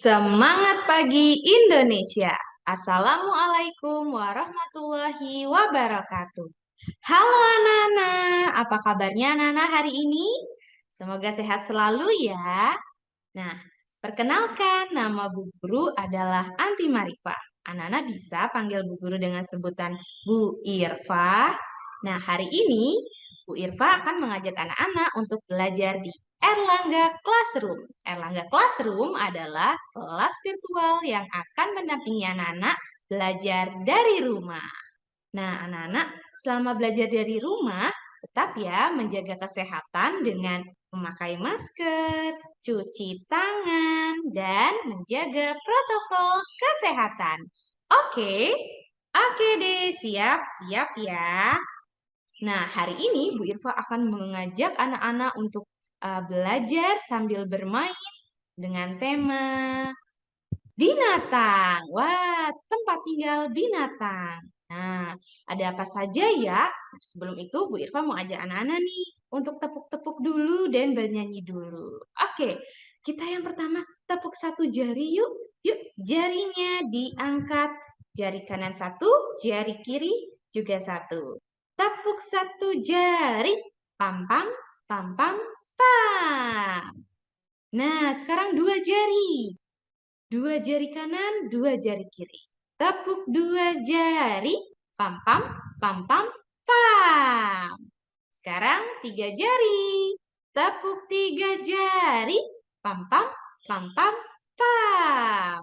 Semangat pagi Indonesia. Assalamualaikum warahmatullahi wabarakatuh. Halo anak-anak, apa kabarnya anak-anak hari ini? Semoga sehat selalu ya. Nah, perkenalkan nama Bu Guru adalah Anti Marifa. Anak-anak bisa panggil Bu Guru dengan sebutan Bu Irfa. Nah, hari ini Bu Irfa akan mengajak anak-anak untuk belajar di Erlangga Classroom. Erlangga Classroom adalah kelas virtual yang akan mendampingi anak-anak belajar dari rumah. Nah, anak-anak selama belajar dari rumah, tetap ya menjaga kesehatan dengan memakai masker, cuci tangan, dan menjaga protokol kesehatan. Oke, oke deh, siap-siap ya. Nah, hari ini Bu Irfa akan mengajak anak-anak untuk belajar sambil bermain dengan tema binatang. Wah, tempat tinggal binatang. Nah, ada apa saja ya? Nah, sebelum itu Bu Irfa mau ajak anak-anak nih untuk tepuk-tepuk dulu dan bernyanyi dulu. Oke, kita yang pertama tepuk satu jari yuk. Yuk, jarinya diangkat. Jari kanan satu, jari kiri juga satu. Tepuk satu jari. Pam pam, pam pam, pam. Nah, sekarang dua jari. Dua jari kanan, dua jari kiri. Tepuk dua jari. Pam pam, pam pam, pam. Sekarang tiga jari. Tepuk tiga jari. Pam pam, pam pam, pam.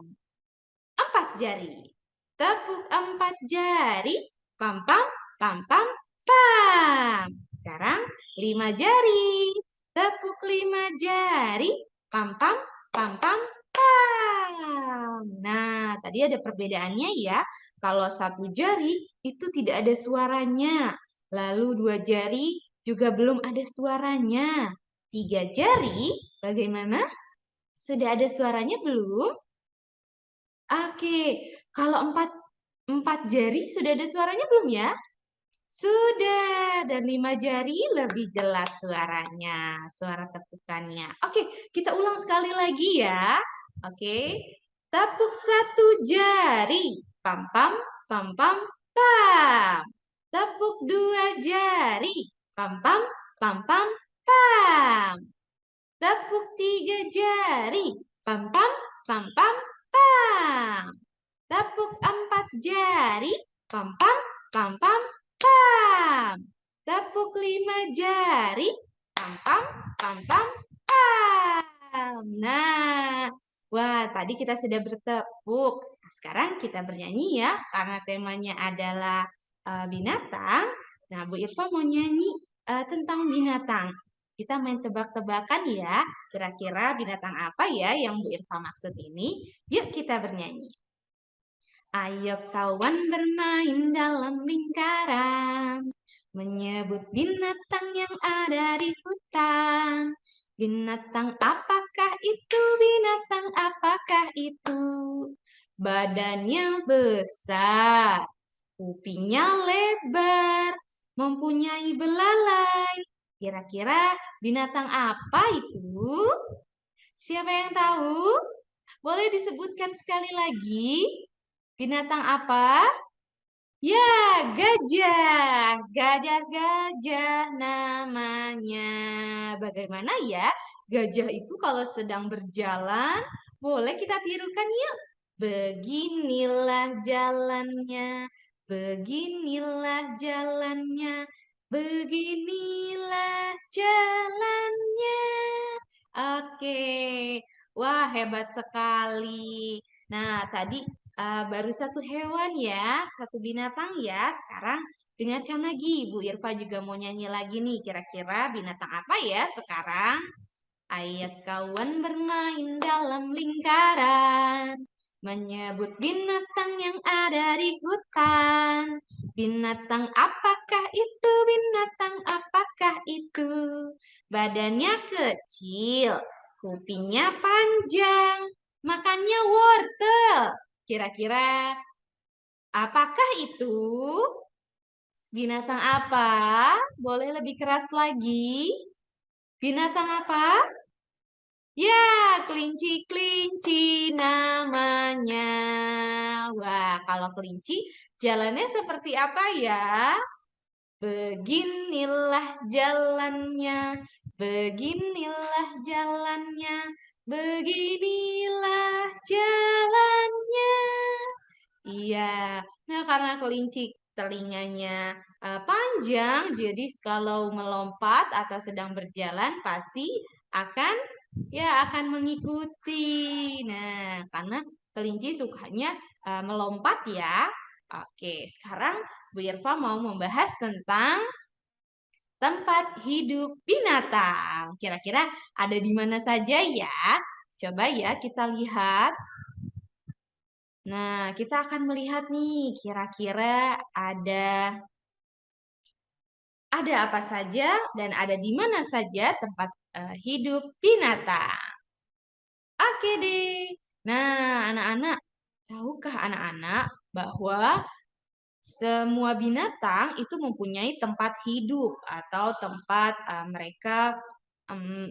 Empat jari. Tepuk empat jari. Pam pam, pam pam, pam. Sekarang lima jari. Tepuk lima jari. Pam pam, pam pam, pam. Nah, tadi ada perbedaannya ya. Kalau satu jari itu tidak ada suaranya. Lalu dua jari juga belum ada suaranya. Tiga jari, bagaimana? Sudah ada suaranya belum? Oke, kalau empat jari sudah ada suaranya belum ya? Sudah, dan lima jari lebih jelas suaranya, suara tepukannya. Oke, kita ulang sekali lagi ya. Oke, tepuk satu jari. Pam pam, pam pam, pam. Tepuk dua jari. Pam pam, pam pam, pam. Tepuk tiga jari. Pam pam, pam pam, pam. Tepuk empat jari. Pam pam, pam pam, pam. Tepuk lima jari. Pam pam, pam pam, pam. Nah, wah tadi kita sudah bertepuk. Nah, sekarang kita bernyanyi ya, karena temanya adalah binatang. Nah, Bu Irfa mau nyanyi tentang binatang. Kita main tebak-tebakan ya, kira-kira binatang apa ya yang Bu Irfa maksud ini. Yuk kita bernyanyi. Ayo kawan bermain dalam lingkaran, menyebut binatang yang ada di hutan. Binatang apakah itu? Binatang apakah itu? Badannya besar, kupingnya lebar, mempunyai belalai. Kira-kira binatang apa itu? Siapa yang tahu? Boleh disebutkan sekali lagi? Binatang apa? Ya, gajah. Gajah-gajah namanya. Bagaimana ya? Gajah itu kalau sedang berjalan, boleh kita tirukan yuk. Beginilah jalannya, beginilah jalannya, beginilah jalannya. Oke, wah hebat sekali. Nah, tadi baru satu hewan ya, satu binatang ya. Sekarang dengarkan lagi, Bu Irfa juga mau nyanyi lagi nih. Kira-kira binatang apa ya sekarang? Ayo kawan bermain dalam lingkaran, menyebut binatang yang ada di hutan. Binatang apakah itu? Binatang apakah itu? Badannya kecil, kupingnya panjang, makannya wortel. Kira-kira apakah itu? Binatang apa? Boleh lebih keras lagi? Binatang apa? Ya, kelinci-kelinci namanya. Wah, kalau kelinci jalannya seperti apa ya? Beginilah jalannya, beginilah jalannya, beginilah jalannya. Iya, nah karena kelinci telinganya panjang, jadi kalau melompat atau sedang berjalan pasti akan akan mengikuti. Nah, karena kelinci sukanya melompat ya. Oke, sekarang Bu Irfa mau membahas tentang tempat hidup binatang. Kira-kira ada di mana saja ya? Coba ya kita lihat. Nah, kita akan melihat nih, kira-kira ada apa saja dan ada di mana saja tempat hidup binatang. Oke deh. Nah, anak-anak, tahukah anak-anak bahwa semua binatang itu mempunyai tempat hidup atau tempat mereka em,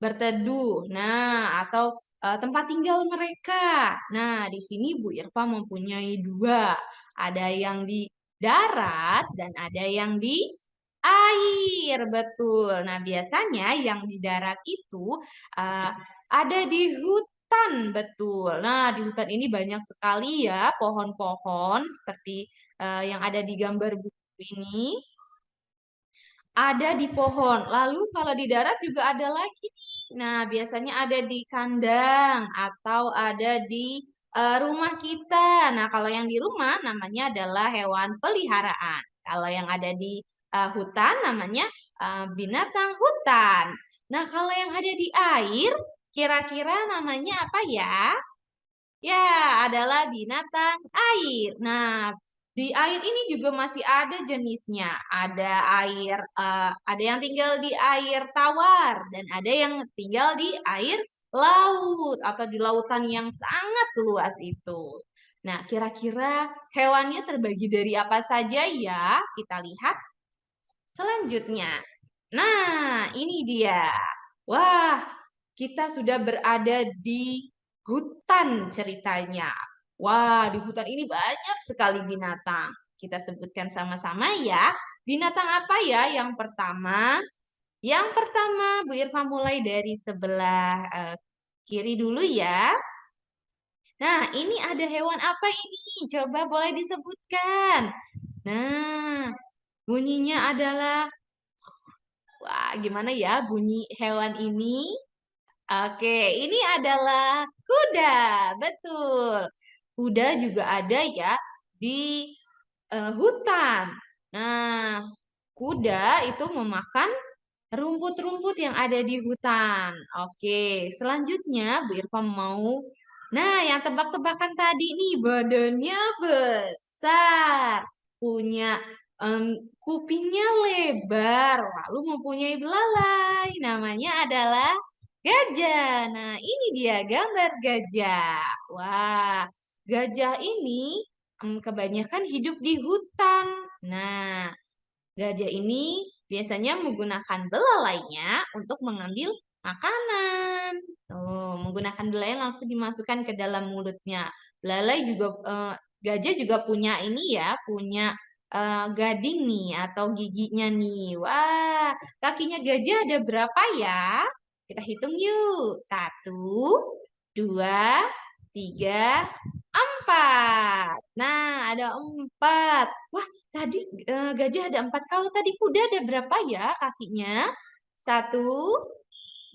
berteduh. Nah, atau tempat tinggal mereka. Nah, di sini Bu Irfa mempunyai dua. Ada yang di darat dan ada yang di air. Betul. Nah, biasanya yang di darat itu uh, ada di hutan. Betul. Nah, di hutan ini banyak sekali ya pohon-pohon seperti yang ada di gambar buku ini ada di pohon. Lalu kalau di darat juga ada lagi nih. Nah, biasanya ada di kandang atau ada di rumah kita. Nah, kalau yang di rumah namanya adalah hewan peliharaan. Kalau yang ada di hutan namanya binatang hutan. Nah, kalau yang ada di air, kira-kira namanya apa ya? Ya, adalah binatang air. Nah, di air ini juga masih ada jenisnya. Ada ada yang tinggal di air tawar dan ada yang tinggal di air laut atau di lautan yang sangat luas itu. Nah, kira-kira hewannya terbagi dari apa saja ya? Kita lihat selanjutnya. Nah, ini dia. Wah, kita sudah berada di hutan ceritanya. Wah, di hutan ini banyak sekali binatang. Kita sebutkan sama-sama ya. Binatang apa ya yang pertama? Yang pertama, Bu Irfa mulai dari sebelah kiri dulu ya. Nah, ini ada hewan apa ini? Coba boleh disebutkan. Nah, bunyinya adalah, wah, gimana ya bunyi hewan ini? Oke, ini adalah kuda. Betul. Kuda juga ada ya di hutan. Nah, kuda itu memakan rumput-rumput yang ada di hutan. Oke, selanjutnya Bu Irfa mau. Nah, yang tebak-tebakan tadi nih badannya besar, punya em, kupingnya lebar, lalu mempunyai belalai. Namanya adalah gajah. Nah, ini dia gambar gajah. Wah, gajah ini kebanyakan hidup di hutan. Nah, gajah ini biasanya menggunakan belalainya untuk mengambil makanan. Oh, menggunakan belalai langsung dimasukkan ke dalam mulutnya. Belalai juga gajah juga punya ini ya, punya gading nih atau giginya nih. Wah, kakinya gajah ada berapa ya? Kita hitung yuk. Satu, dua, tiga, empat. Nah, ada empat. Wah, tadi gajah ada empat. Kalau tadi kuda ada berapa ya kakinya? Satu,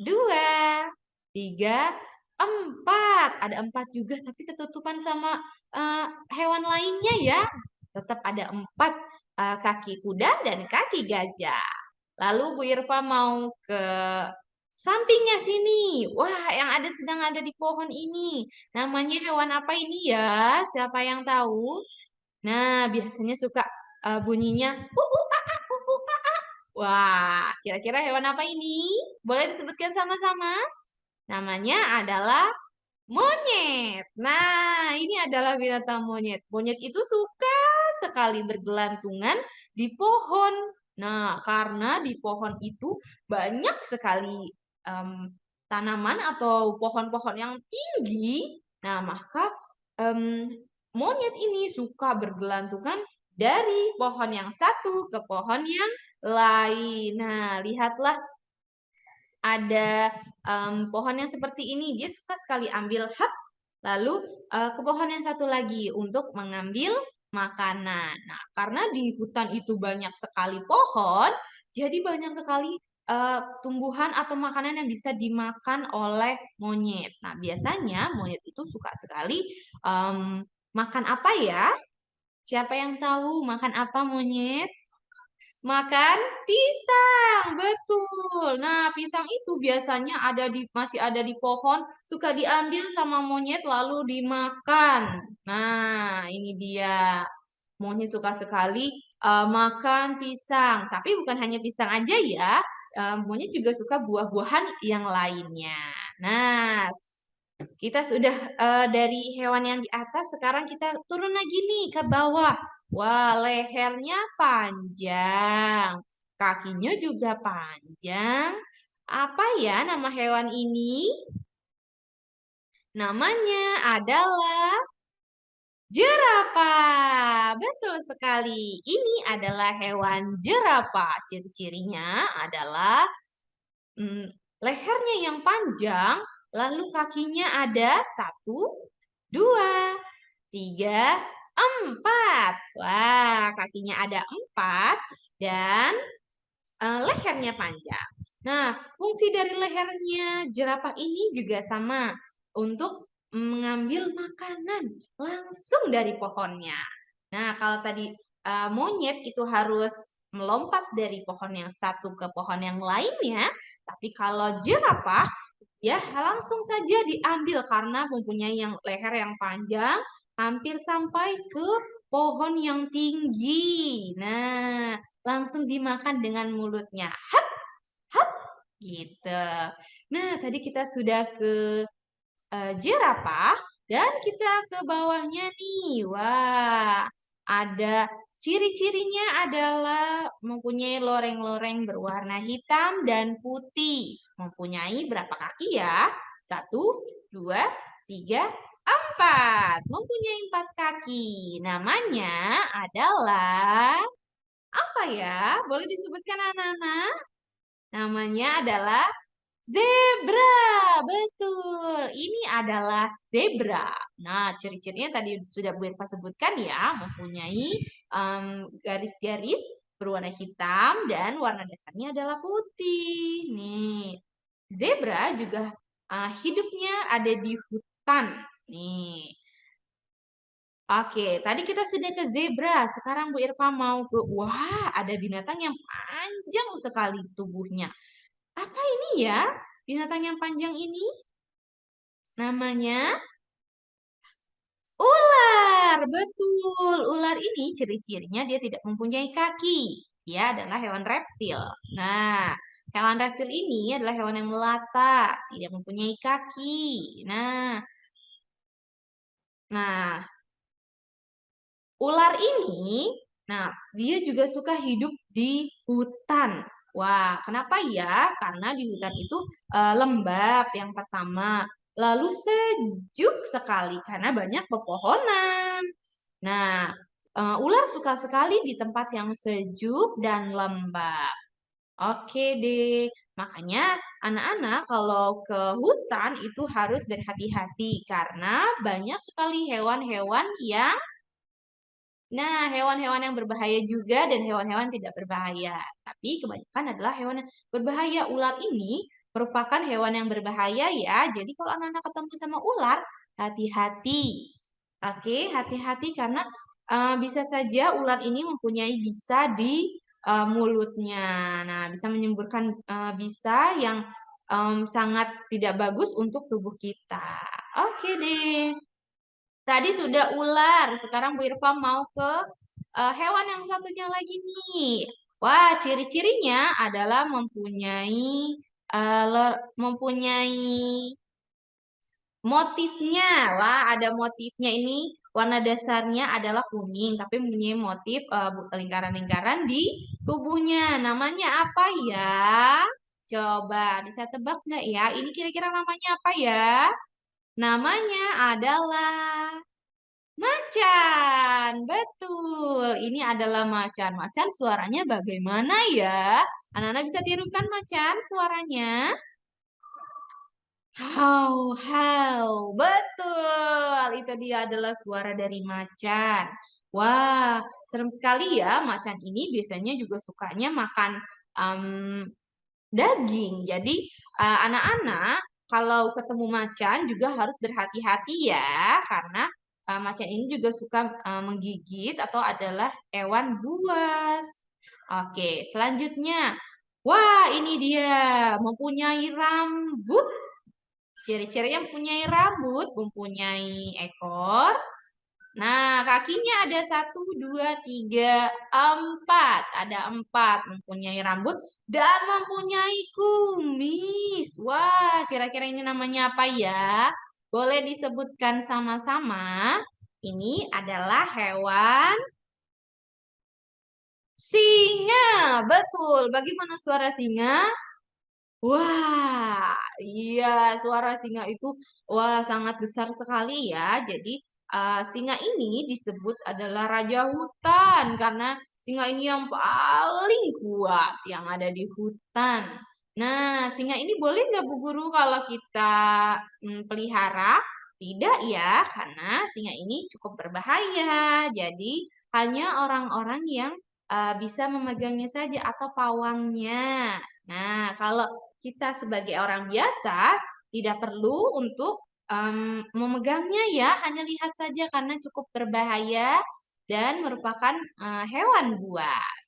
dua, tiga, empat. Ada empat juga, tapi ketutupan sama eh, hewan lainnya ya. Tetap ada empat kaki kuda dan kaki gajah. Lalu Bu Irfa mau ke sampingnya sini. Wah, yang ada sedang ada di pohon ini. Namanya hewan apa ini ya? Siapa yang tahu? Nah, biasanya suka bunyinya Wah, kira-kira hewan apa ini? Boleh disebutkan sama-sama? Namanya adalah monyet. Nah, ini adalah binatang monyet. Monyet itu suka sekali bergelantungan di pohon. Nah, karena di pohon itu banyak sekali tanaman atau pohon-pohon yang tinggi, nah maka monyet ini suka bergelantungan dari pohon yang satu ke pohon yang lain. Nah, lihatlah ada pohon yang seperti ini, dia suka sekali ambil hap, lalu ke pohon yang satu lagi untuk mengambil makanan. Nah, karena di hutan itu banyak sekali pohon, jadi banyak sekali tumbuhan atau makanan yang bisa dimakan oleh monyet. Nah, biasanya monyet itu suka sekali makan apa ya? Siapa yang tahu makan apa monyet? Makan pisang, betul. Nah, pisang itu biasanya masih ada di pohon, suka diambil sama monyet lalu dimakan. Nah, ini dia. Monyet suka sekali makan pisang. Tapi bukan hanya pisang aja ya. Monyet juga suka buah-buahan yang lainnya. Nah, kita sudah dari hewan yang di atas, sekarang kita turun lagi nih ke bawah. Wah, lehernya panjang, kakinya juga panjang. Apa ya nama hewan ini? Namanya adalah jerapah. Betul sekali. Ini adalah hewan jerapah. Ciri-cirinya adalah lehernya yang panjang, lalu kakinya ada 1, 2, 3, 4. Wah, kakinya ada 4 dan lehernya panjang. Nah, fungsi dari lehernya jerapah ini juga sama untuk mengambil makanan langsung dari pohonnya. Nah, kalau tadi monyet itu harus melompat dari pohon yang satu ke pohon yang lainnya, tapi kalau jerapah ya langsung saja diambil karena mempunyai leher yang panjang, hampir sampai ke pohon yang tinggi. Nah, langsung dimakan dengan mulutnya. Hap, hap, gitu. Nah, tadi kita sudah ke jerapah dan kita ke bawahnya nih. Wah, ada ciri-cirinya adalah mempunyai loreng-loreng berwarna hitam dan putih. Mempunyai berapa kaki ya? 1, 2, 3, 4. Mempunyai 4 kaki. Namanya adalah apa ya? Boleh disebutkan anak-anak? Namanya adalah zebra, betul. Ini adalah zebra. Nah, ciri-cirinya tadi sudah Bu Irfa sebutkan ya, mempunyai garis-garis berwarna hitam dan warna dasarnya adalah putih. Nih, zebra juga hidupnya ada di hutan. Nih. Oke, tadi kita sudah ke zebra. Sekarang Bu Irfa mau wah, ada binatang yang panjang sekali tubuhnya. Apa ini ya? Binatang yang panjang ini namanya ular. Betul. Ular ini ciri-cirinya dia tidak mempunyai kaki. Dia adalah hewan reptil. Nah, hewan reptil ini adalah hewan yang melata, tidak mempunyai kaki. Nah, ular ini, nah, dia juga suka hidup di hutan. Wah, kenapa ya? Karena di hutan itu lembab yang pertama, lalu sejuk sekali karena banyak pepohonan. Nah, ular suka sekali di tempat yang sejuk dan lembab. Oke deh, makanya anak-anak kalau ke hutan itu harus berhati-hati karena banyak sekali hewan-hewan yang hewan-hewan yang berbahaya juga dan hewan-hewan tidak berbahaya. Tapi kebanyakan adalah hewan yang berbahaya. Ular ini merupakan hewan yang berbahaya ya. Jadi kalau anak-anak ketemu sama ular, hati-hati. Oke, hati-hati karena bisa saja ular ini mempunyai bisa di mulutnya. Nah, bisa menyemburkan bisa yang sangat tidak bagus untuk tubuh kita. Oke deh. Tadi sudah ular, sekarang Bu Irfan mau ke hewan yang satunya lagi nih. Wah, ciri-cirinya adalah mempunyai motifnya. Wah, ada motifnya ini. Warna dasarnya adalah kuning, tapi mempunyai motif lingkaran-lingkaran di tubuhnya. Namanya apa ya? Coba bisa tebak nggak ya? Ini kira-kira namanya apa ya? Namanya adalah macan. Betul, ini adalah macan. Macan suaranya bagaimana ya? Anak-anak bisa tirukan macan suaranya? How, how. Betul, itu dia adalah suara dari macan. Wah, serem sekali ya. Macan ini biasanya juga sukanya makan em, daging. Jadi, anak-anak kalau ketemu macan juga harus berhati-hati ya, karena macan ini juga suka menggigit atau adalah hewan buas. Oke, selanjutnya. Wah, ini dia mempunyai rambut. Ciri-cirinya mempunyai rambut, mempunyai ekor. Nah, kakinya ada satu, dua, tiga, empat. Ada empat, mempunyai rambut dan mempunyai kumis. Wah, kira-kira ini namanya apa ya? Boleh disebutkan sama-sama. Ini adalah hewan singa. Betul. Bagaimana suara singa? Wah, iya suara singa itu wah sangat besar sekali ya. Jadi singa ini disebut adalah raja hutan karena singa ini yang paling kuat yang ada di hutan. Nah, singa ini boleh nggak Bu Guru kalau kita pelihara? Tidak ya, karena singa ini cukup berbahaya. Jadi hanya orang-orang yang bisa memegangnya saja atau pawangnya. Nah, kalau kita sebagai orang biasa tidak perlu untuk memegangnya ya, hanya lihat saja karena cukup berbahaya dan merupakan hewan buas.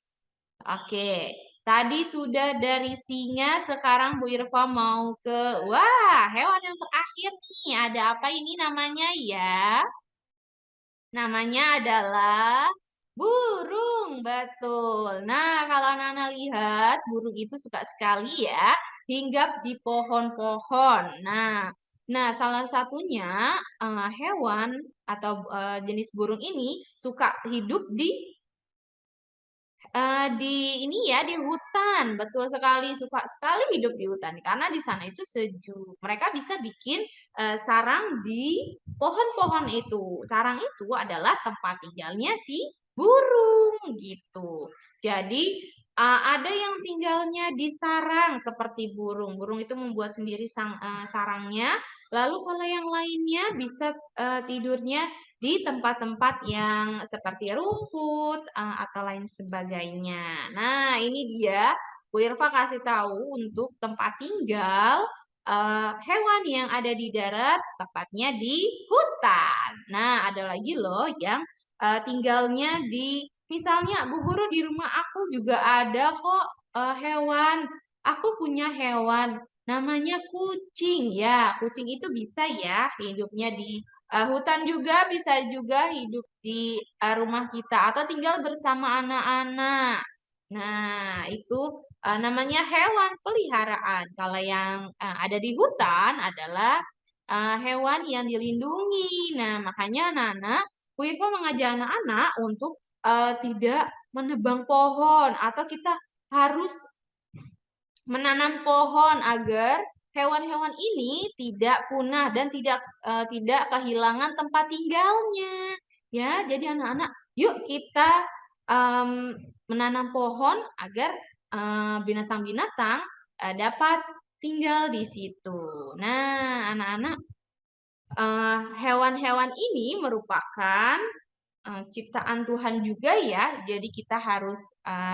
Oke, tadi sudah dari singa, sekarang Bu Irfa mau ke, wah, hewan yang terakhir nih. Ada apa ini namanya ya? Namanya adalah burung, betul. Nah, kalau anak-anak lihat, burung itu suka sekali ya hinggap di pohon-pohon. Nah, salah satunya hewan atau jenis burung ini suka hidup di ini ya, di hutan, betul sekali, suka sekali hidup di hutan karena di sana itu sejuk. Mereka bisa bikin sarang di pohon-pohon itu. Sarang itu adalah tempat tinggalnya si burung gitu. Jadi ada yang tinggalnya di sarang seperti burung. Burung itu membuat sendiri sarangnya. Lalu kalau yang lainnya bisa tidurnya di tempat-tempat yang seperti rumput atau lain sebagainya. Nah, ini dia Bu Irfa kasih tahu untuk tempat tinggal hewan yang ada di darat, tepatnya di hutan. Nah, ada lagi loh yang tinggalnya di, misalnya Bu Guru di rumah aku juga ada kok hewan. Aku punya hewan namanya kucing ya. Kucing itu bisa ya hidupnya di hutan juga bisa juga hidup di rumah kita atau tinggal bersama anak-anak. Nah, itu namanya hewan peliharaan. Kalau yang ada di hutan adalah hewan yang dilindungi. Nah, makanya anak-anak, Bu Irma mengajak anak-anak untuk tidak menebang pohon atau kita harus menanam pohon agar hewan-hewan ini tidak punah dan tidak kehilangan tempat tinggalnya. Ya, jadi anak-anak, yuk kita menanam pohon agar binatang-binatang dapat tinggal di situ. Nah, anak-anak, hewan-hewan ini merupakan ciptaan Tuhan juga ya, jadi kita harus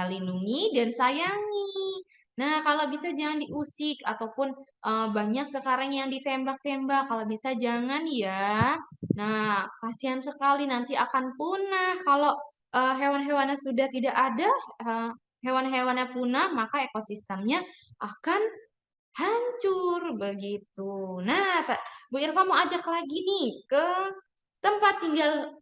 lindungi dan sayangi. Nah, kalau bisa jangan diusik ataupun banyak sekarang yang ditembak-tembak. Kalau bisa jangan ya. Nah, kasihan sekali nanti akan punah. Kalau hewan-hewannya sudah tidak ada, eh, hewan-hewannya punah, maka ekosistemnya akan hancur begitu. Nah, Bu Irfa mau ajak lagi nih ke tempat tinggal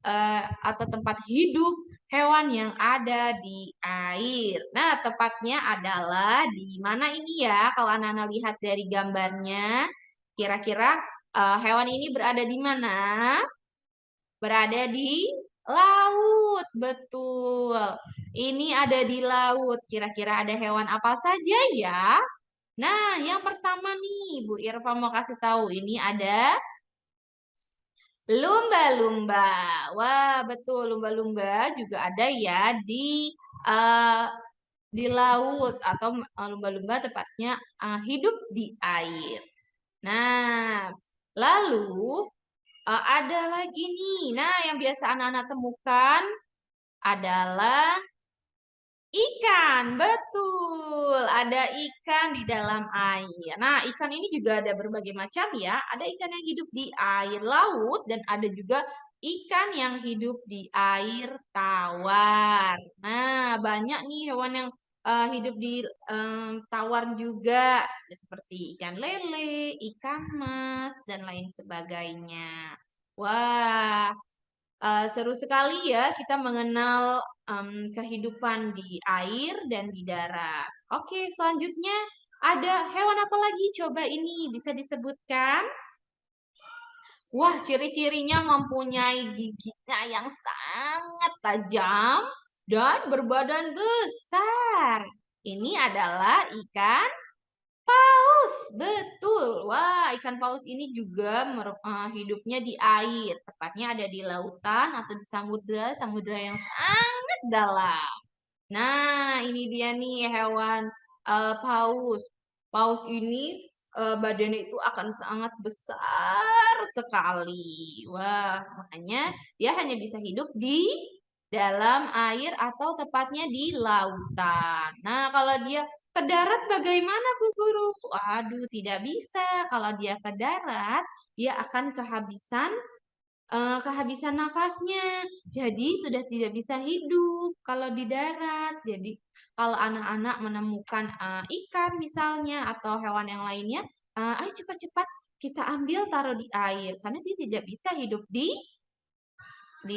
atau tempat hidup hewan yang ada di air. Nah, tepatnya adalah di mana ini ya? Kalau anak-anak lihat dari gambarnya, kira-kira hewan ini berada di mana? Berada di laut, betul. Ini ada di laut. Kira-kira ada hewan apa saja ya? Nah, yang pertama nih, Bu Irfa mau kasih tahu ini ada lumba-lumba. Wah, betul lumba-lumba juga ada ya uh, di laut atau lumba-lumba tepatnya hidup di air. Nah, lalu ada lagi nih. Nah, yang biasa anak-anak temukan adalah ikan, betul. Ada ikan di dalam air. Nah, ikan ini juga ada berbagai macam ya. Ada ikan yang hidup di air laut dan ada juga ikan yang hidup di air tawar. Nah, banyak nih hewan yang hidup di tawar juga, seperti ikan lele, ikan mas, dan lain sebagainya. Wah, seru sekali ya kita mengenal kehidupan di air dan di darat. Oke, selanjutnya ada hewan apa lagi? Coba ini bisa disebutkan. Wah, ciri-cirinya mempunyai giginya yang sangat tajam dan berbadan besar. Ini adalah ikan paus, betul. Wah, ikan paus ini juga hidupnya di air, tepatnya ada di lautan atau di samudra, samudra yang sangat dalam. Nah, ini dia nih hewan paus. Paus ini badannya itu akan sangat besar sekali. Wah, makanya dia hanya bisa hidup di dalam air atau tepatnya di lautan. Nah, kalau dia ke darat bagaimana, Bu Guru? Aduh, tidak bisa. Kalau dia ke darat, dia akan kehabisan nafasnya. Jadi sudah tidak bisa hidup kalau di darat. Jadi kalau anak-anak menemukan ikan misalnya atau hewan yang lainnya, ayo cepat-cepat kita ambil taruh di air karena dia tidak bisa hidup di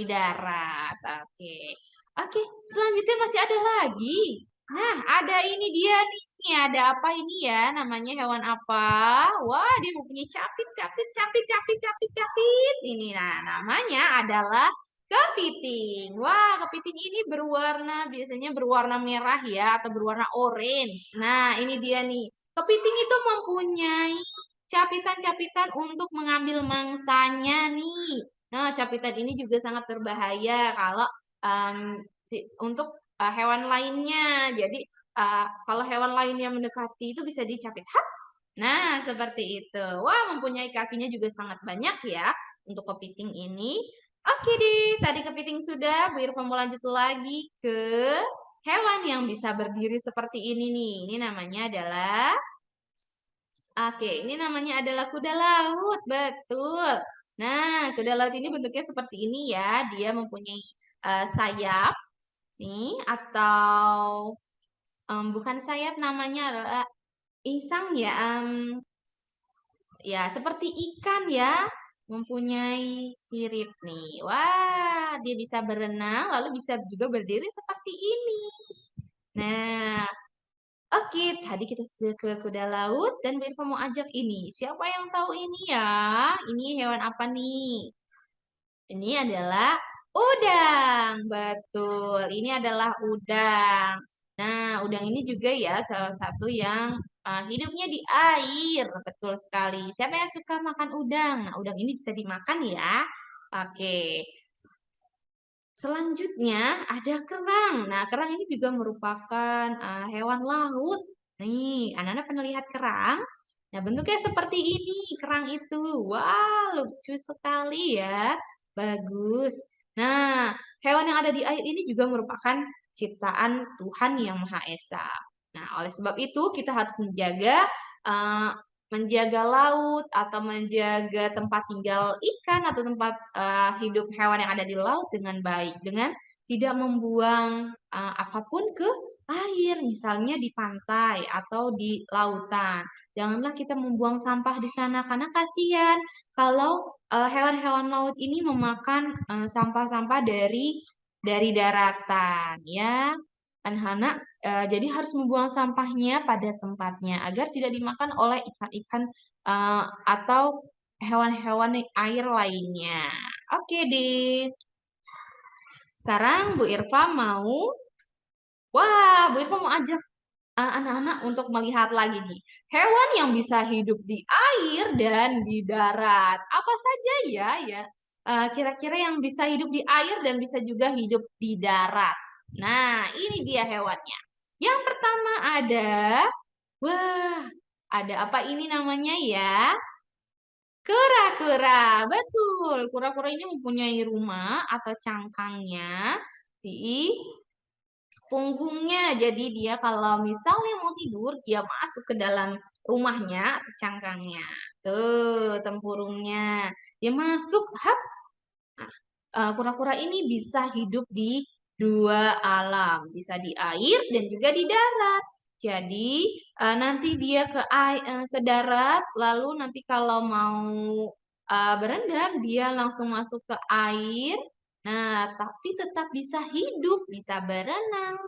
darat. Oke. Oke, selanjutnya masih ada lagi. Nah, ada ini dia nih. Ada apa ini ya? Namanya hewan apa? Wah, dia mempunyai capit, capit, capit, capit, capit, capit. Ini nah, namanya adalah kepiting. Wah, kepiting ini biasanya berwarna merah ya atau berwarna orange. Nah, ini dia nih. Kepiting itu mempunyai capitan-capitan untuk mengambil mangsanya nih. Nah, capitan ini juga sangat berbahaya kalau untuk hewan lainnya. Jadi, kalau hewan lain yang mendekati itu bisa dicapit. Hap! Nah, seperti itu. Wah, mempunyai kakinya juga sangat banyak ya untuk kepiting ini. Oke deh, tadi kepiting sudah. Bu Irfan mau lanjut lagi ke hewan yang bisa berdiri seperti ini nih. Ini namanya adalah Oke, ini namanya adalah kuda laut, betul. Nah, kuda laut ini bentuknya seperti ini ya. Dia mempunyai sayap, nih, atau bukan sayap, namanya adalah insang ya. Ya, seperti ikan ya, mempunyai sirip nih. Wah, dia bisa berenang, lalu bisa juga berdiri seperti ini. Nah, oke, tadi kita sudah ke kuda laut dan Bu Irfan mau ajak ini. Siapa yang tahu ini ya? Ini hewan apa nih? Ini adalah udang. Betul, ini adalah udang. Nah, udang ini juga ya salah satu yang hidupnya di air. Betul sekali. Siapa yang suka makan udang? Nah, udang ini bisa dimakan ya. Oke. Selanjutnya ada kerang. Nah, kerang ini juga merupakan hewan laut. Nih, anak-anak pernah lihat kerang? Nah, bentuknya seperti ini, kerang itu. Wah, lucu sekali ya. Bagus. Nah, hewan yang ada di air ini juga merupakan ciptaan Tuhan Yang Maha Esa. Nah, oleh sebab itu kita harus menjaga laut atau menjaga tempat tinggal ikan atau tempat hidup hewan yang ada di laut dengan baik dengan tidak membuang apapun ke air, misalnya di pantai atau di lautan. Janganlah kita membuang sampah di sana karena kasihan kalau hewan-hewan laut ini memakan sampah-sampah dari daratan ya. Anak-anak jadi harus membuang sampahnya pada tempatnya agar tidak dimakan oleh ikan-ikan atau hewan-hewan air lainnya. Oke deh. Sekarang Bu Irfa mau, wah Bu Irfa mau ajak anak-anak untuk melihat lagi nih, hewan yang bisa hidup di air dan di darat. Apa saja ya, ya? Kira-kira yang bisa hidup di air dan bisa juga hidup di darat. Nah, ini dia hewannya. Yang pertama ada, wah, ada apa ini namanya ya? Kura-kura, betul. Kura-kura ini mempunyai rumah atau cangkangnya di punggungnya. Jadi dia kalau misalnya mau tidur, dia masuk ke dalam rumahnya, cangkangnya. Tuh, tempurungnya. Dia masuk, hap. Kura-kura ini bisa hidup di dua alam, bisa di air dan juga di darat. Jadi nanti dia ke darat, lalu nanti kalau mau berendam, dia langsung masuk ke air. Nah, tapi tetap bisa hidup, bisa berenang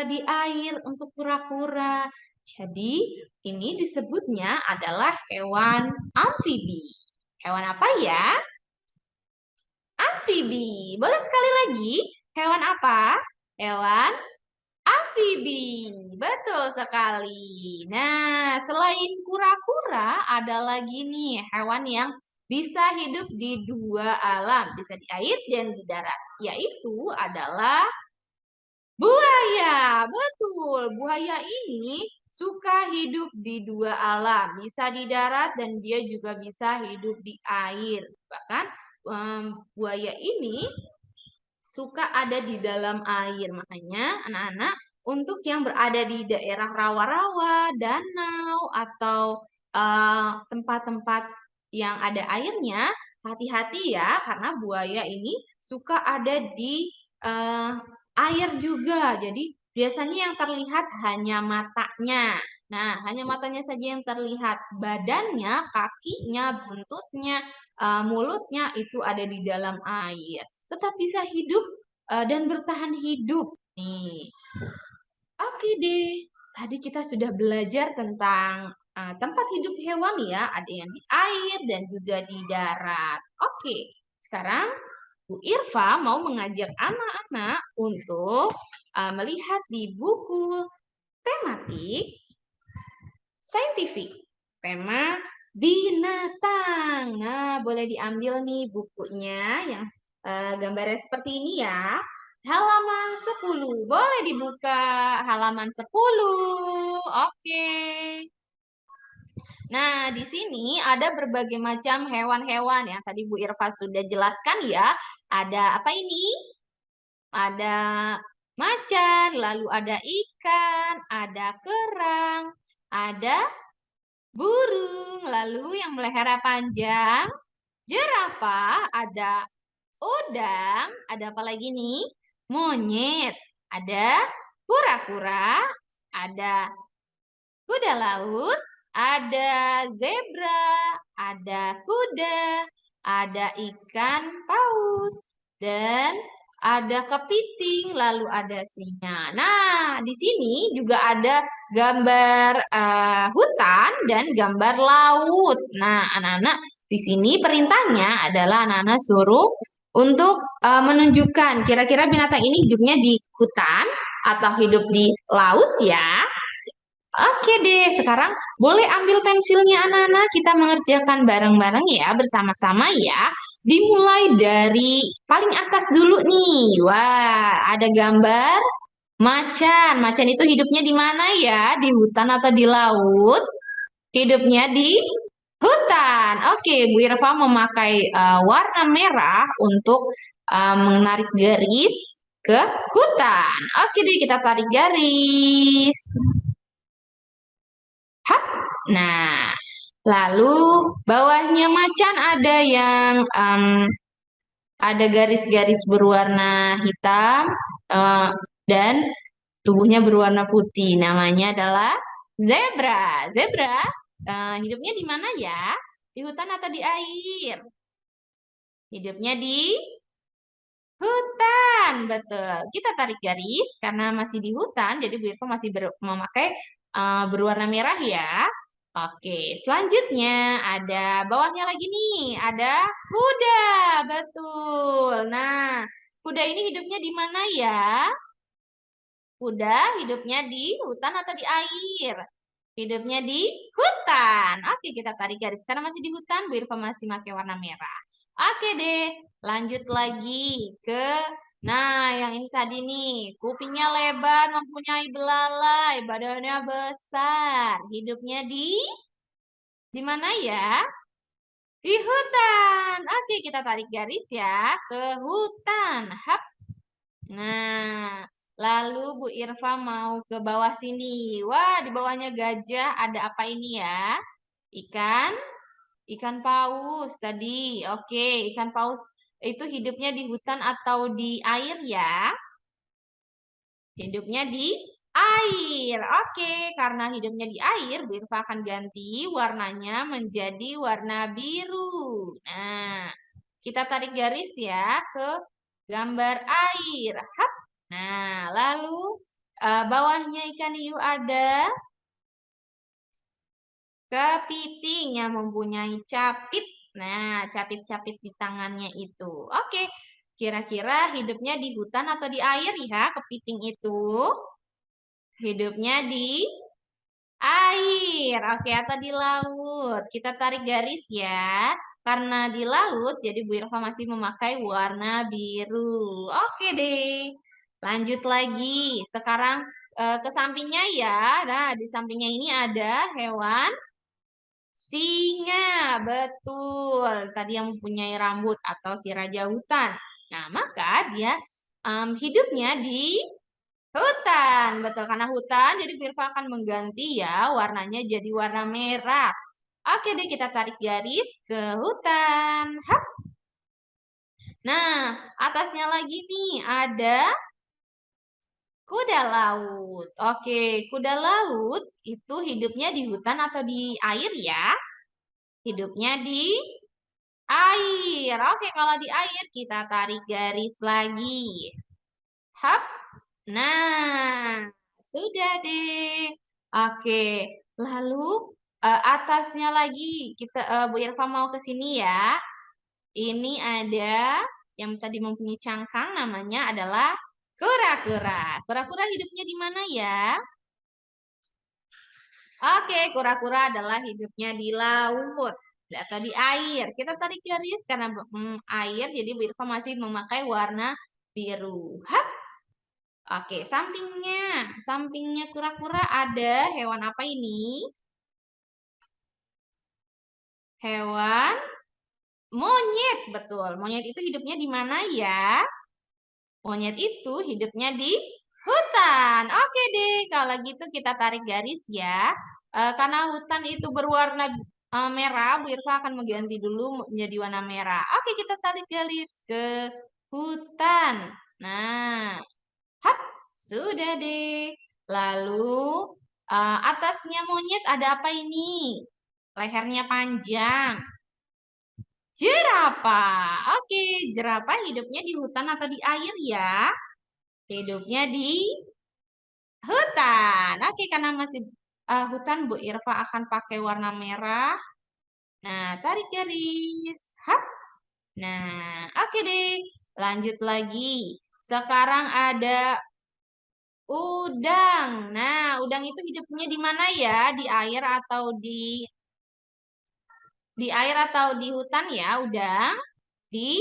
di air untuk kura-kura. Jadi ini disebutnya adalah hewan amfibi. Hewan apa ya? Amfibi. Boleh sekali lagi? Hewan apa? Hewan amfibi. Betul sekali. Nah, selain kura-kura, ada lagi nih hewan yang bisa hidup di dua alam. Bisa di air dan di darat. Yaitu adalah buaya. Betul. Buaya ini suka hidup di dua alam. Bisa di darat dan dia juga bisa hidup di air. Bahkan buaya ini suka ada di dalam air. Makanya anak-anak untuk yang berada di daerah rawa-rawa, danau, atau tempat-tempat yang ada airnya, hati-hati ya karena buaya ini suka ada di eh, air juga. Jadi biasanya yang terlihat hanya matanya. Nah, hanya matanya saja yang terlihat. Badannya, kakinya, buntutnya, mulutnya itu ada di dalam air. Tetap bisa hidup dan bertahan hidup. Nih, oke deh. Tadi kita sudah belajar tentang tempat hidup hewan ya. Ada yang di air dan juga di darat. Oke, sekarang Bu Irfa mau mengajak anak-anak untuk melihat di buku tematik saintifik. Tema binatang. Nah, boleh diambil nih bukunya yang gambarnya seperti ini ya. Halaman 10. Boleh dibuka halaman 10. Oke. Nah, di sini ada berbagai macam hewan-hewan yang tadi Bu Irfa sudah jelaskan ya. Ada apa ini? Ada macan, lalu ada ikan, ada kerang, ada burung, lalu yang melihara panjang, jerapah, ada udang, ada apa lagi nih? Monyet, ada kura-kura, ada kuda laut, ada zebra, ada kuda, ada ikan paus, dan ada kepiting, lalu ada singa. Nah, di sini juga ada gambar hutan dan gambar laut. Nah, anak-anak di sini perintahnya adalah anak-anak suruh untuk menunjukkan kira-kira binatang ini hidupnya di hutan atau hidup di laut ya. Oke deh, sekarang boleh ambil pensilnya anak-anak, kita mengerjakan bareng-bareng ya, bersama-sama ya. Dimulai dari paling atas dulu nih. Wah, ada gambar macan. Macan itu hidupnya di mana ya? Di hutan atau di laut? Hidupnya di hutan. Oke, Bu Irfa memakai warna merah untuk menarik garis ke hutan. Oke deh, kita tarik garis. Hap. Nah, lalu bawahnya macan ada yang ada garis-garis berwarna hitam dan tubuhnya berwarna putih. Namanya adalah zebra. Zebra hidupnya di mana ya? Di hutan atau di air? Hidupnya di hutan, betul. Kita tarik garis karena masih di hutan, jadi Bu Irfa masih memakai berwarna merah ya. Oke, selanjutnya ada bawahnya lagi nih, ada kuda, betul. Nah, kuda ini hidupnya di mana ya? Kuda hidupnya di hutan atau di air? Hidupnya di hutan. Oke, kita tarik garis. Karena masih di hutan, Bu Irfa masih pakai warna merah. Oke deh, lanjut lagi ke... Nah, yang ini tadi nih. Kupingnya lebar, mempunyai belalai, badannya besar. Hidupnya di mana ya? Di hutan. Oke, kita tarik garis ya ke hutan. Hap. Nah, lalu Bu Irfa mau ke bawah sini. Wah, di bawahnya gajah ada apa ini ya? Ikan, ikan paus tadi. Oke, ikan paus itu hidupnya di hutan atau di air ya? Hidupnya di air. Oke, karena hidupnya di air, Bu Irfa akan ganti warnanya menjadi warna biru. Nah, kita tarik garis ya ke gambar air. Hap. Nah, lalu bawahnya ikan hiu ada kepiting yang mempunyai capit. Nah, capit-capit di tangannya itu. Oke, kira-kira hidupnya di hutan atau di air ya kepiting itu? Hidupnya di air. Oke, atau di laut. Kita tarik garis ya. Karena di laut, jadi Bu Irfa masih memakai warna biru. Oke deh. Lanjut lagi. Sekarang ke sampingnya ya. Nah, di sampingnya ini ada hewan singa. Betul. Tadi yang mempunyai rambut atau si raja hutan. Nah, maka dia hidupnya di hutan, betul karena hutan jadi Firva akan mengganti ya warnanya jadi warna merah. Oke deh kita tarik garis ke hutan. Hap. Nah, atasnya lagi nih ada kuda laut. Oke, kuda laut itu hidupnya di hutan atau di air ya? Hidupnya di air. Oke, kalau di air kita tarik garis lagi. Hap. Nah, sudah deh. Oke, lalu atasnya lagi kita Bu Irfa mau ke sini ya. Ini ada yang tadi mempunyai cangkang namanya adalah kura-kura. Kura-kura hidupnya di mana ya? Oke, kura-kura adalah hidupnya di laut atau di air. Kita tarik garis karena air, jadi Bu Irfa masih memakai warna biru. Hap. Oke, sampingnya kura-kura ada hewan apa ini? Hewan monyet, betul. Monyet itu hidupnya di mana ya? Monyet itu hidupnya di hutan. Oke deh, kalau gitu kita tarik garis ya. Karena hutan itu berwarna merah, Bu Irfa akan mengganti dulu menjadi warna merah. Oke, kita tarik garis ke hutan. Nah, hap, sudah deh. Lalu atasnya monyet ada apa ini? Lehernya panjang. Jerapah. Oke, jerapah hidupnya di hutan atau di air ya? Hidupnya di hutan. Oke, karena masih hutan, Bu Irfa akan pakai warna merah. Nah, tarik garis. Hap. Nah, oke deh. Lanjut lagi. Sekarang ada udang. Nah, udang itu hidupnya di mana ya? Di air atau di air atau di hutan ya, udang? Di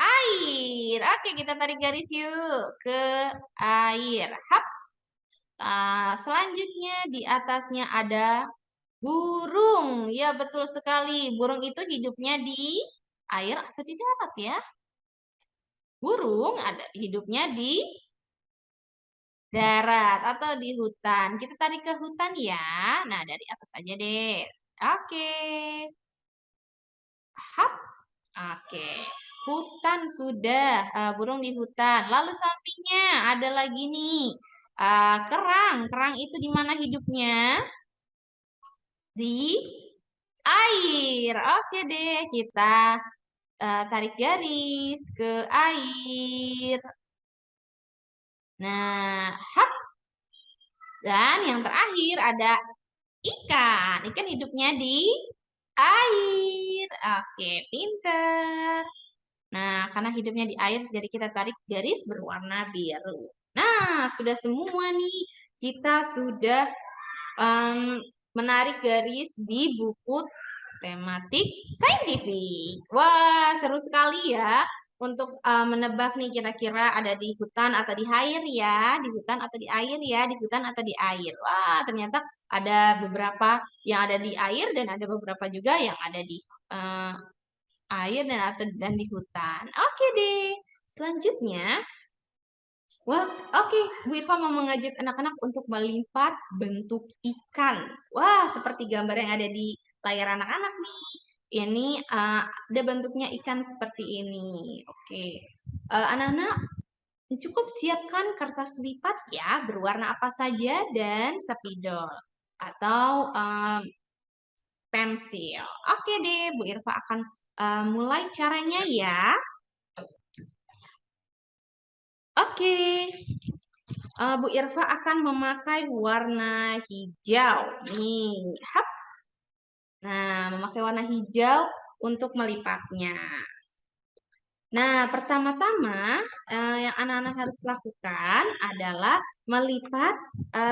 air. Oke, kita tarik garis yuk ke air. Hap. Nah, selanjutnya di atasnya ada burung. Ya, betul sekali. Burung itu hidupnya di air atau di darat ya? Burung ada hidupnya di darat atau di hutan. Kita tarik ke hutan ya. Nah, dari atas aja deh. Oke. Hap. Oke. Hutan sudah. Burung di hutan. Lalu sampingnya ada lagi nih. Kerang. Kerang itu di mana hidupnya? Di air. Oke deh. Kita tarik garis ke air. Nah, hap. Dan yang terakhir ada ikan. Ikan hidupnya di air. Oke, pinter. Nah, karena hidupnya di air, jadi kita tarik garis berwarna biru. Nah, sudah semua nih. Kita sudah menarik garis di buku tematik saintifik. Wah, seru sekali ya untuk menebak nih kira-kira ada di hutan atau di air ya, di hutan atau di air ya, di hutan atau di air. Wah, ternyata ada beberapa yang ada di air dan ada beberapa juga yang ada di eh, air dan di hutan. Oke deh. Selanjutnya, wah, oke. Bu Irfa mau mengajak anak-anak untuk melipat bentuk ikan. Wah, seperti gambar yang ada di layar anak-anak nih. Ini ada bentuknya ikan seperti ini. Oke. Anak-anak cukup siapkan kertas lipat ya, berwarna apa saja dan spidol atau pensil. Oke deh, Bu Irfa akan mulai caranya ya. Oke. Bu Irfa akan memakai warna hijau. Nih, hap. Nah, memakai warna hijau untuk melipatnya. Nah, pertama-tama yang anak-anak harus lakukan adalah melipat,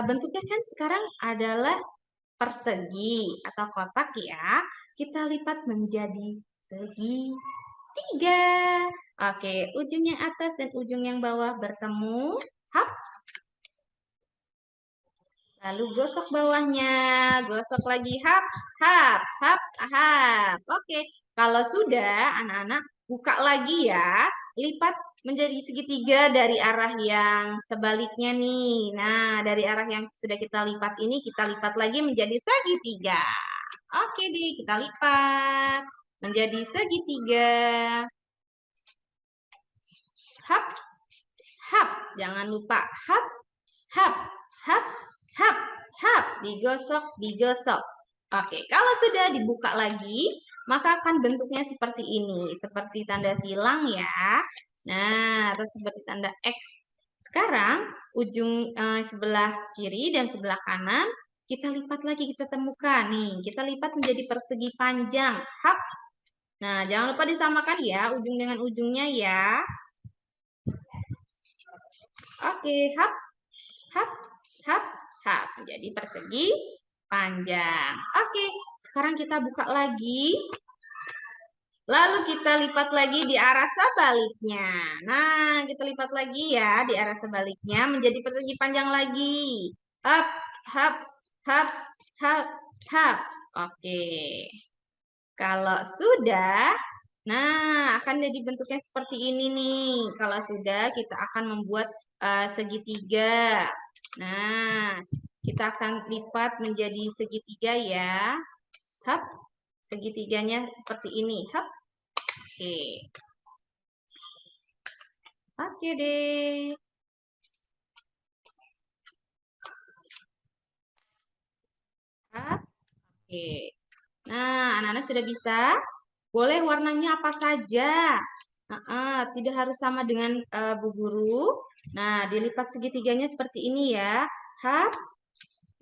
bentuknya kan sekarang adalah persegi atau kotak ya. Kita lipat menjadi segitiga. Oke, ujung yang atas dan ujung yang bawah bertemu. Hap. Lalu gosok bawahnya, gosok lagi, hap, hap, hap, hap. Oke, kalau sudah, anak-anak buka lagi ya, lipat menjadi segitiga dari arah yang sebaliknya nih. Nah, dari arah yang sudah kita lipat ini, kita lipat lagi menjadi segitiga. Oke deh, kita lipat menjadi segitiga. Hap, hap, jangan lupa hap, hap, hap, hap, hap, digosok, digosok. Oke, kalau sudah dibuka lagi, maka akan bentuknya seperti ini, seperti tanda silang ya. Nah, atau seperti tanda X. Sekarang ujung sebelah kiri dan sebelah kanan kita lipat lagi, kita temukan nih, kita lipat menjadi persegi panjang. Hap. Nah, jangan lupa disamakan ya ujung dengan ujungnya ya. Oke, hap, hap, hap, hap. Jadi persegi panjang. Oke, sekarang kita buka lagi. Lalu kita lipat lagi di arah sebaliknya. Nah, kita lipat lagi ya di arah sebaliknya menjadi persegi panjang lagi. Hap, hap, hap, hap, hap. Oke. Kalau sudah, nah akan jadi bentuknya seperti ini nih. Kalau sudah, kita akan membuat segitiga. Nah, kita akan lipat menjadi segitiga ya. Hap, segitiganya seperti ini. Hap, oke. Oke deh. Hap, oke. Nah, anak-anak sudah bisa. Boleh warnanya apa saja. Tidak harus sama dengan Bu Guru. Nah, dilipat segitiganya seperti ini ya. Hap.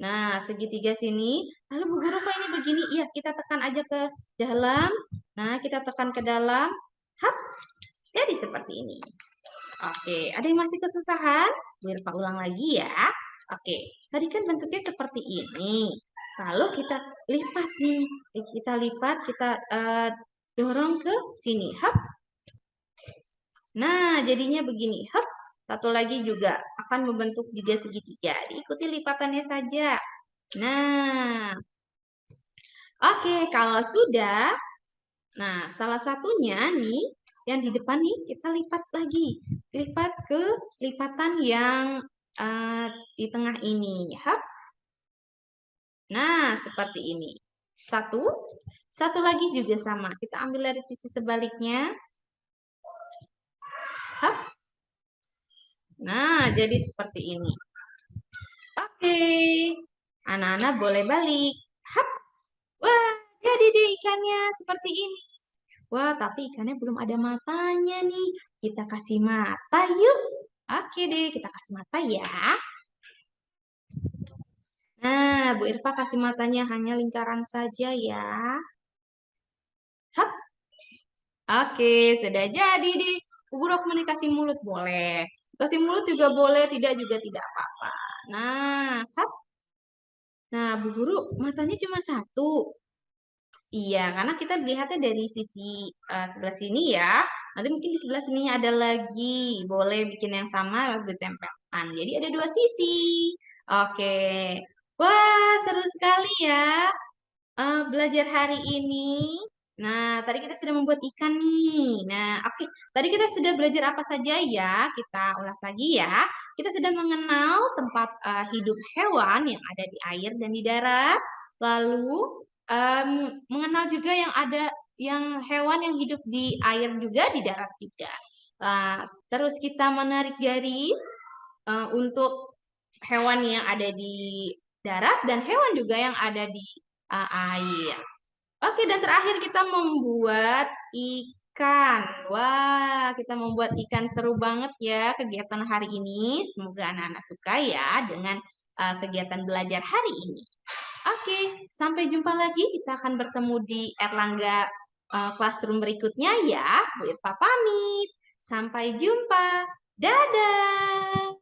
Nah, segitiga sini. Lalu Bu Guru kok ini begini? Iya, kita tekan aja ke dalam. Nah, kita tekan ke dalam. Hap. Jadi seperti ini. Oke, ada yang masih kesusahan? Biar Pak ulang lagi ya. Oke, tadi kan bentuknya seperti ini. Lalu kita lipat nih. Kita lipat, kita dorong ke sini. Hap. Nah, jadinya begini. Hap. Satu lagi juga akan membentuk juga segitiga. Diikuti lipatannya saja. Nah, oke, kalau sudah, nah salah satunya nih, yang di depan nih kita lipat lagi. Lipat ke lipatan yang di tengah ini. Hap. Nah, seperti ini. Satu, satu lagi juga sama. Kita ambil dari sisi sebaliknya. Hap. Nah, jadi seperti ini. Oke. Anak-anak boleh balik. Hap. Wah, jadi deh ikannya seperti ini. Wah, tapi ikannya belum ada matanya nih. Kita kasih mata yuk. Oke deh, kita kasih mata ya. Nah, Bu Irfa kasih matanya hanya lingkaran saja ya. Hap. Oke, sudah jadi deh. Bu Guru komunikasi mulut boleh. Kasih mulut juga boleh, tidak juga tidak apa-apa. Nah, hap. Nah, Bu Guru, matanya cuma satu. Iya, karena kita lihatnya dari sisi sebelah sini ya. Nanti mungkin di sebelah sini ada lagi. Boleh bikin yang sama lalu ditempelkan. Jadi ada dua sisi. Oke. Wah, seru sekali ya belajar hari ini. Nah, tadi kita sudah membuat ikan nih. Nah, oke. Tadi kita sudah belajar apa saja ya? Kita ulas lagi ya. Kita sudah mengenal tempat hidup hewan yang ada di air dan di darat. Lalu mengenal juga yang hewan yang hidup di air juga di darat juga. Terus kita menarik garis untuk hewan yang ada di darat dan hewan juga yang ada di air. Oke, dan terakhir kita membuat ikan. Wah, kita membuat ikan seru banget ya kegiatan hari ini. Semoga anak-anak suka ya dengan kegiatan belajar hari ini. Oke, sampai jumpa lagi. Kita akan bertemu di Erlangga Classroom berikutnya ya. Bu Irfa pamit. Sampai jumpa. Dadah.